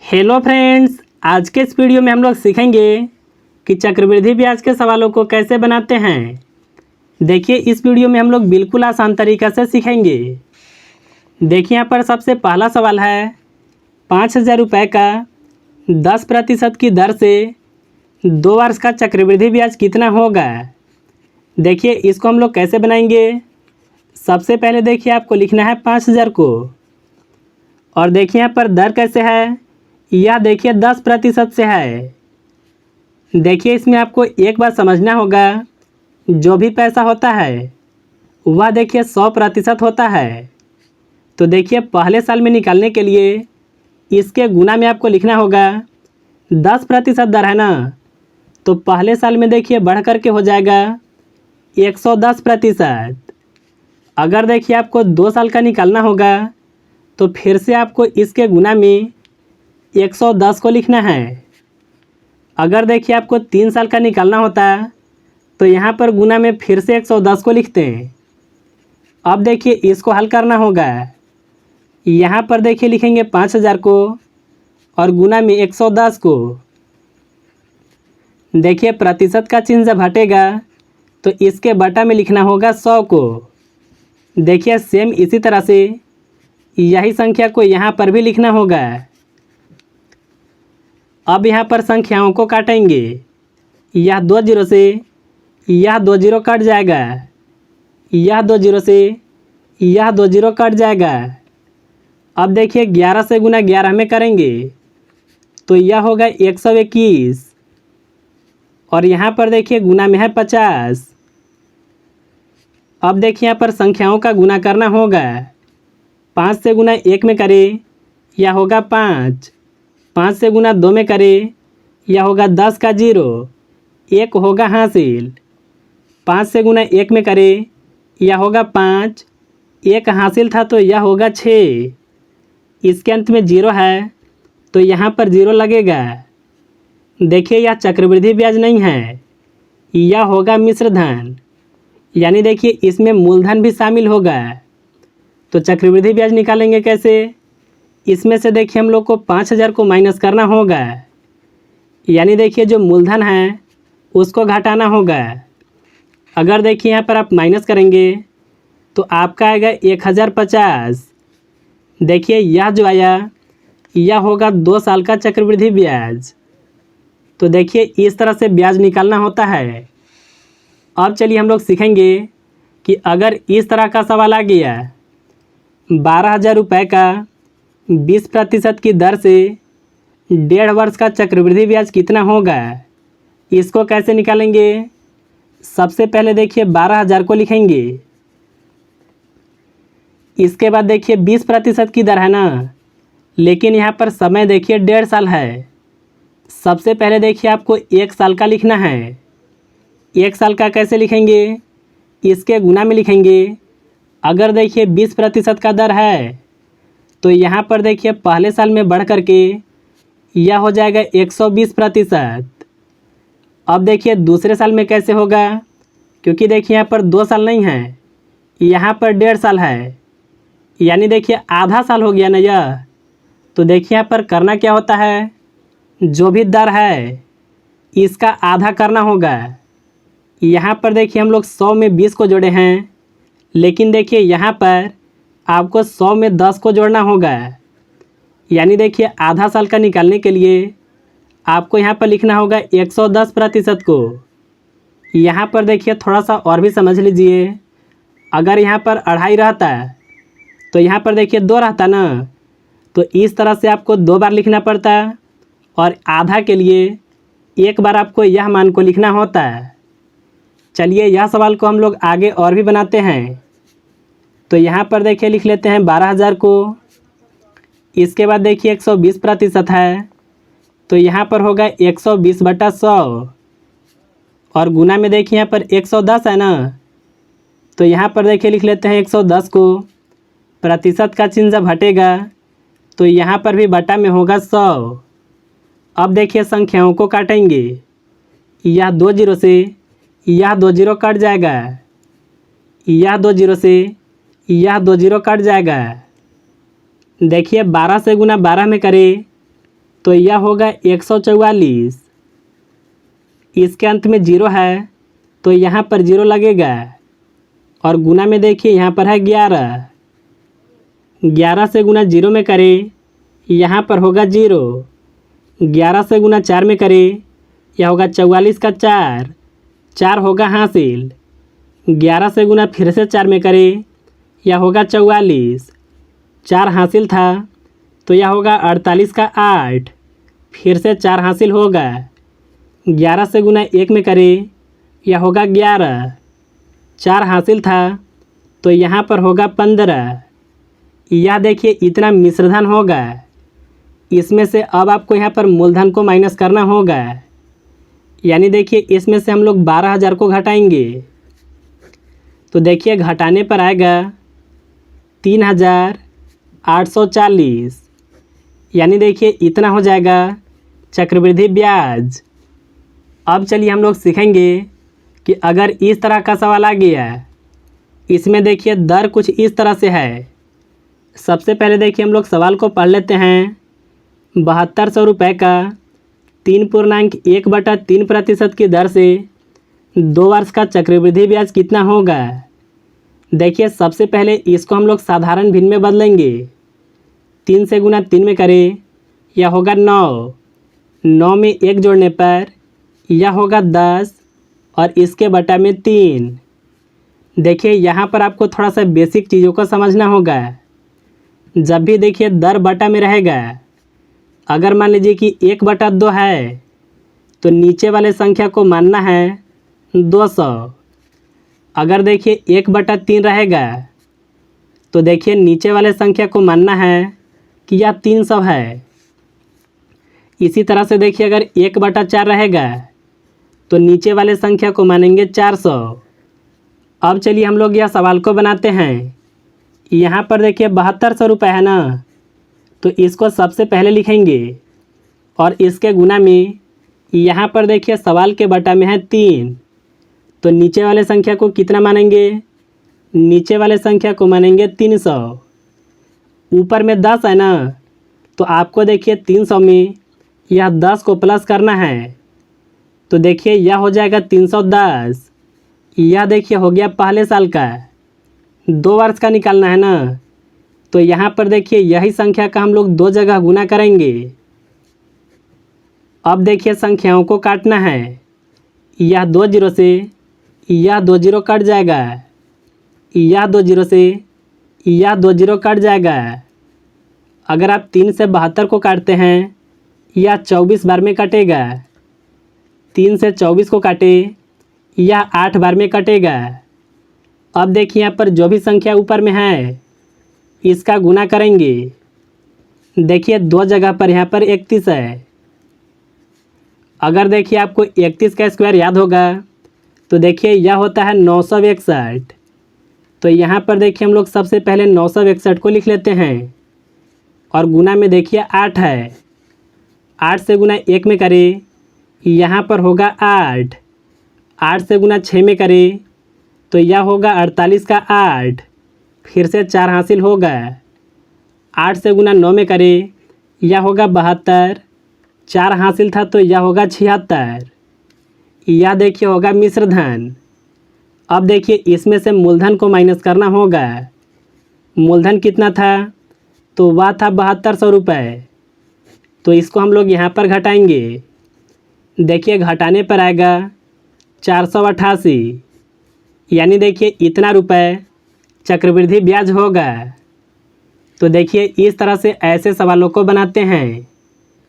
Hello friends, आज के इस वीडियो में हम लोग सीखेंगे कि चक्रवृद्धि ब्याज के सवालों को कैसे बनाते हैं। देखिए, इस वीडियो में हम लोग बिल्कुल आसान तरीक़ा से सीखेंगे। देखिए, यहाँ पर सबसे पहला सवाल है 5,000 रुपये का 10% की दर से 2 वर्ष का चक्रवृद्धि ब्याज कितना होगा। देखिए, इसको हम लोग कैसे बनाएंगे। सबसे पहले देखिए, आपको लिखना है 5,000 को, और देखिए यहाँ पर दर कैसे है, यह देखिए 10% से है। देखिए, इसमें आपको एक बात समझना होगा, जो भी पैसा होता है वह देखिए 100% होता है। तो देखिए, पहले साल में निकालने के लिए इसके गुना में आपको लिखना होगा 10% दर है ना, तो पहले साल में देखिए बढ़ करके हो जाएगा 110%। अगर देखिए आपको 2 साल का निकालना होगा तो फिर से आपको इसके गुना में 110 को लिखना है। अगर देखिए आपको 3 साल का निकालना होता तो यहाँ पर गुना में फिर से 110 को लिखते हैं। अब देखिए इसको हल करना होगा। यहाँ पर देखिए लिखेंगे 5,000 को और गुना में 110 को। देखिए, प्रतिशत का चिन्ह जब हटेगा तो इसके बटा में लिखना होगा 100 को। देखिए, सेम इसी तरह से यही संख्या को यहाँ पर भी लिखना होगा। अब यहाँ पर संख्याओं को काटेंगे। यह 2 जीरो से यह 2 जीरो कट जाएगा, यह 2 जीरो से यह 2 जीरो कट जाएगा। अब देखिए 11 से गुना 11 में करेंगे तो यह होगा 121, और यहाँ पर देखिए गुना में है 50। अब देखिए यहाँ पर संख्याओं का गुना करना होगा। 5 से गुना 1 में करें, यह होगा 5। 5 से गुना 2 में करें, यह होगा 10 का 0, 1 होगा हासिल। 5 से गुना 1 में करें, यह होगा 5, 1 हासिल था तो यह होगा 6। इसके अंत में 0 है तो यहाँ पर 0 लगेगा। देखिए, यह चक्रवृद्धि ब्याज नहीं है, यह होगा मिश्र धन, यानी देखिए इसमें मूलधन भी शामिल होगा। तो चक्रवृद्धि ब्याज निकालेंगे कैसे। इसमें से देखिए हम लोग को 5,000 को माइनस करना होगा, यानी देखिए जो मूलधन है उसको घटाना होगा। अगर देखिए यहाँ पर आप माइनस करेंगे तो आपका आएगा 1,050। देखिए यह जो आया यह होगा 2 साल का चक्रवृद्धि ब्याज। तो देखिए इस तरह से ब्याज निकालना होता है। अब चलिए हम लोग सीखेंगे कि अगर इस तरह का सवाल आ गया 12,000 रुपये का 20% की दर से 1.5 वर्ष का चक्रवृद्धि ब्याज कितना होगा, इसको कैसे निकालेंगे। सबसे पहले देखिए 12,000 को लिखेंगे। इसके बाद देखिए 20% की दर है ना, लेकिन यहाँ पर समय देखिए 1.5 साल है। सबसे पहले देखिए आपको 1 साल का लिखना है। 1 साल का कैसे लिखेंगे, इसके गुना में लिखेंगे। अगर देखिए 20% का दर है तो यहाँ पर देखिए पहले साल में बढ़ करके यह हो जाएगा 120%। अब देखिए दूसरे साल में कैसे होगा, क्योंकि देखिए यहाँ पर 2 साल नहीं है, यहाँ पर 1.5 साल है, यानी देखिए आधा साल हो गया ना यह। तो देखिए यहाँ पर करना क्या होता है, जो भी दर है इसका आधा करना होगा। यहाँ पर देखिए हम लोग 100 में 20 को जोड़े हैं, लेकिन देखिए यहाँ पर आपको 100 में 10 को जोड़ना होगा। यानी देखिए आधा साल का निकालने के लिए आपको यहाँ पर लिखना होगा 110% को। यहाँ पर देखिए थोड़ा सा और भी समझ लीजिए। अगर यहाँ पर 2.5 रहता तो यहाँ पर देखिए 2 रहता ना, तो इस तरह से आपको 2 बार लिखना पड़ता, और आधा के लिए 1 बार आपको यह मान को लिखना होता है। चलिए यह सवाल को हम लोग आगे और भी बनाते हैं। तो यहाँ पर देखिए लिख लेते हैं 12,000 को। इसके बाद देखिए 120% है तो यहाँ पर होगा 120/100, और गुना में देखिए यहाँ पर 110 है ना, तो यहाँ पर देखिए लिख लेते हैं 110 को। प्रतिशत का चिन्ह जब हटेगा तो यहाँ पर भी बटा में होगा 100। अब देखिए संख्याओं को काटेंगे। यह 2 जीरो से यह 2 जीरो कट जाएगा, यह 2 जीरो से यह 2 जीरो कट जाएगा। देखिए 12 से गुना 12 में करें तो यह होगा 144। इसके अंत में 0 है तो यहाँ पर 0 लगेगा और गुना में देखिए यहाँ पर है 11। 11 से गुना 0 में करें, यहाँ पर होगा 0। 11 से गुना 4 में करें, यह होगा 44 का 4, 4 होगा हासिल। 11 से गुना फिर से 4 में करें, यह होगा 44, 4 हासिल था तो यह होगा 48 का 8, फिर से 4 हासिल होगा। 11 से गुना 1 में करें, यह होगा 11, 4 हासिल था तो यहाँ पर होगा 15। यह देखिए इतना मिश्रधन होगा। इसमें से अब आपको यहाँ पर मूलधन को माइनस करना होगा। यानी देखिए इसमें से हम लोग 12,000 को घटाएंगे तो देखिए घटाने पर आएगा 3,840। यानी देखिए इतना हो जाएगा चक्रवृद्धि ब्याज। अब चलिए हम लोग सीखेंगे कि अगर इस तरह का सवाल आ गया, इसमें देखिए दर कुछ इस तरह से है। सबसे पहले देखिए हम लोग सवाल को पढ़ लेते हैं। 7200 रुपये का 3.1/3% की दर से 2 वर्ष का चक्रवृद्धि ब्याज कितना होगा। देखिए सबसे पहले इसको हम लोग साधारण भिन्न में बदलेंगे। 3 से गुना 3 में करें, यह होगा 9। 9 में 1 जोड़ने पर यह होगा 10 और इसके बटा में 3। देखिए यहाँ पर आपको थोड़ा सा बेसिक चीज़ों को समझना होगा। जब भी देखिए दर बटा में रहेगा, अगर मान लीजिए कि 1/2 है तो नीचे वाले संख्या को मानना है 200। अगर देखिए 1/3 रहेगा तो देखिए नीचे वाले संख्या को मानना है कि यह 300 है। इसी तरह से देखिए अगर 1/4 रहेगा तो नीचे वाले संख्या को मानेंगे 400। अब चलिए हम लोग यह सवाल को बनाते हैं। यहाँ पर देखिए 7200 रुपये है ना, तो इसको सबसे पहले लिखेंगे और इसके गुना में यहाँ पर देखिए सवाल के बटा में है 3, तो नीचे वाले संख्या को कितना मानेंगे, नीचे वाले संख्या को मानेंगे 300। ऊपर में 10 है ना, तो आपको देखिए 300 में यह 10 को प्लस करना है, तो देखिए यह हो जाएगा 310। यह देखिए हो गया पहले साल का। 2 वर्ष का निकालना है ना, तो यहाँ पर देखिए यही संख्या का हम लोग 2 जगह गुना करेंगे। अब देखिए संख्याओं को काटना है। यह 2 जीरो से यह 2 जीरो कट जाएगा, यह 2 जीरो से यह 2 जीरो कट जाएगा। अगर आप 3 से 72 को काटते हैं, यह 24 बार में कटेगा। 3 से 24 को काटे, यह 8 बार में कटेगा। अब देखिए यहाँ पर जो भी संख्या ऊपर में है इसका गुना करेंगे। देखिए 2 जगह पर यहाँ पर 31 है। अगर देखिए आपको 31 का स्क्वायर याद होगा तो देखिए यह होता है 961। तो यहाँ पर देखिए हम लोग सबसे पहले 961 को लिख लेते हैं और गुना में देखिए 8 है। 8 से गुना 1 में करें, यहाँ पर होगा 8। 8 से गुना 6 में करें तो यह होगा 48 का 8, फिर से 4 हासिल होगा। 8 से गुना 9 में करें, यह होगा 72, 4 हासिल था तो यह होगा 76। यह देखिए होगा मिश्रधन। अब देखिए इसमें से मूलधन को माइनस करना होगा। मूलधन कितना था, तो वह था 7200 रुपये। तो इसको हम लोग यहाँ पर घटाएंगे। देखिए घटाने पर आएगा 488। यानी देखिए इतना रुपये चक्रवृद्धि ब्याज होगा। तो देखिए इस तरह से ऐसे सवालों को बनाते हैं।